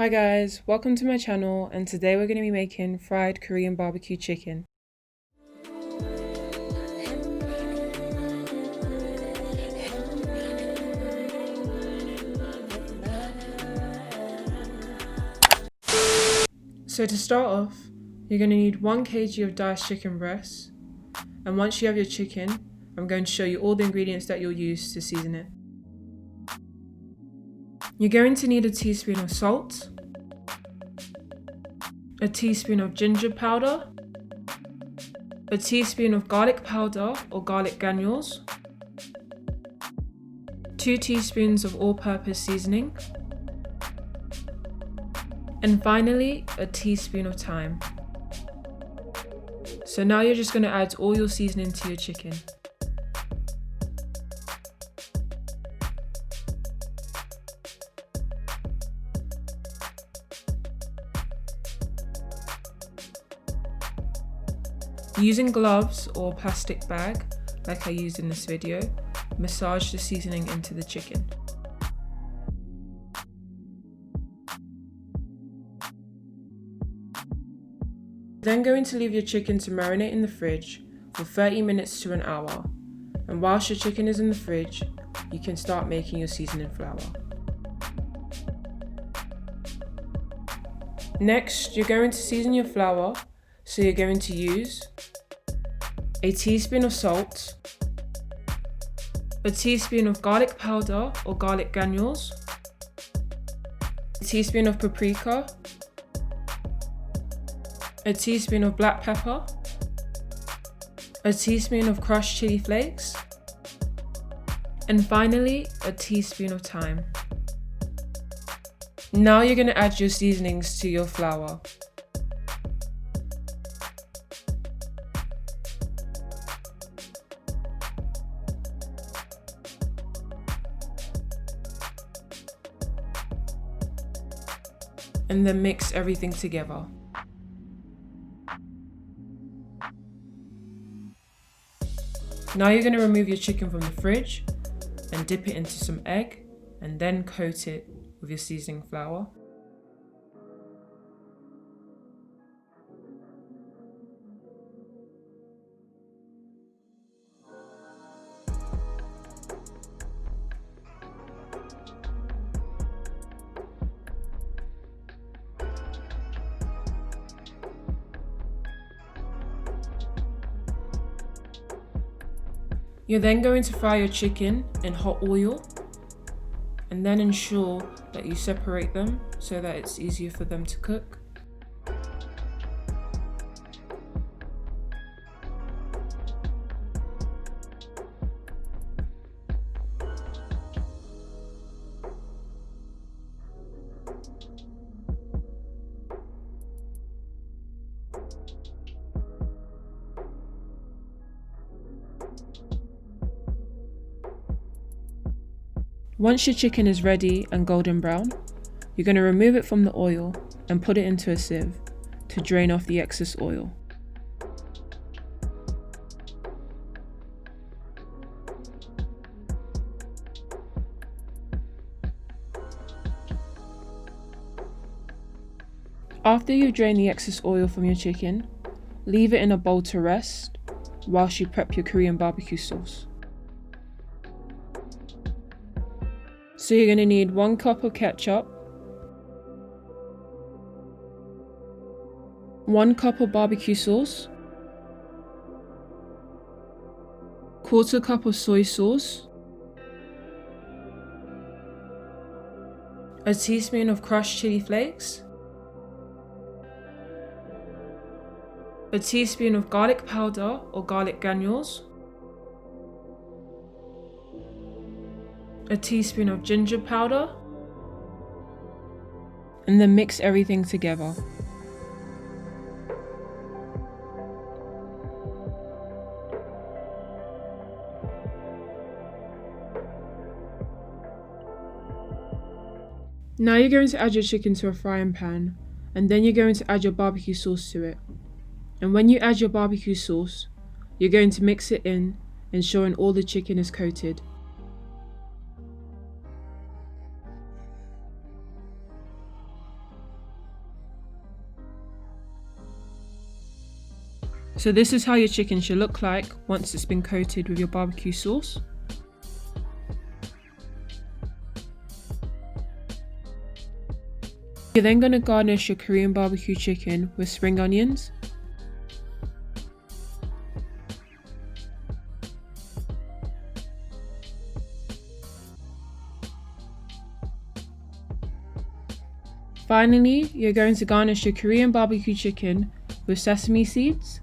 Hi guys, welcome to my channel, and today we're going to be making fried Korean barbecue chicken. So to start off, you're going to need 1 kg of diced chicken breasts, and once you have your chicken, I'm going to show you all the ingredients that you'll use to season it. You're going to need a teaspoon of salt, a teaspoon of ginger powder, a teaspoon of garlic powder or garlic granules, 2 teaspoons of all-purpose seasoning, and finally a teaspoon of thyme. So now you're just going to add all your seasoning to your chicken. Using gloves or a plastic bag, like I used in this video, massage the seasoning into the chicken. Then going to leave your chicken to marinate in the fridge for 30 minutes to an hour. And whilst your chicken is in the fridge, you can start making your seasoning flour. Next, you're going to season your flour, so you're going to use a teaspoon of salt, a teaspoon of garlic powder or garlic granules, a teaspoon of paprika, a teaspoon of black pepper, a teaspoon of crushed chili flakes, and finally a teaspoon of thyme. Now you're going to add your seasonings to your flour. And then mix everything together. Now you're going to remove your chicken from the fridge and dip it into some egg and then coat it with your seasoning flour. You're then going to fry your chicken in hot oil and then ensure that you separate them so that it's easier for them to cook. Once your chicken is ready and golden brown, you're going to remove it from the oil and put it into a sieve to drain off the excess oil. After you drain the excess oil from your chicken, leave it in a bowl to rest whilst you prep your Korean barbecue sauce. So you're going to need 1 cup of ketchup, 1 cup of barbecue sauce, 1/4 cup of soy sauce, a teaspoon of crushed chili flakes, a teaspoon of garlic powder or garlic granules, a teaspoon of ginger powder, and then mix everything together. Now you're going to add your chicken to a frying pan, and then you're going to add your barbecue sauce to it. And when you add your barbecue sauce, you're going to mix it in, ensuring all the chicken is coated. So this is how your chicken should look like once it's been coated with your barbecue sauce. You're then going to garnish your Korean barbecue chicken with spring onions. Finally, you're going to garnish your Korean barbecue chicken with sesame seeds.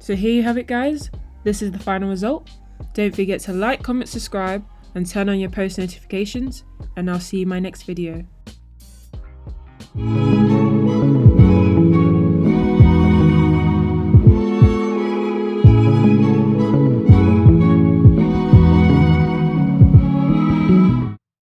So here you have it, guys. This is the final result. Don't forget to like, comment, subscribe, and turn on your post notifications, and I'll see you in my next video.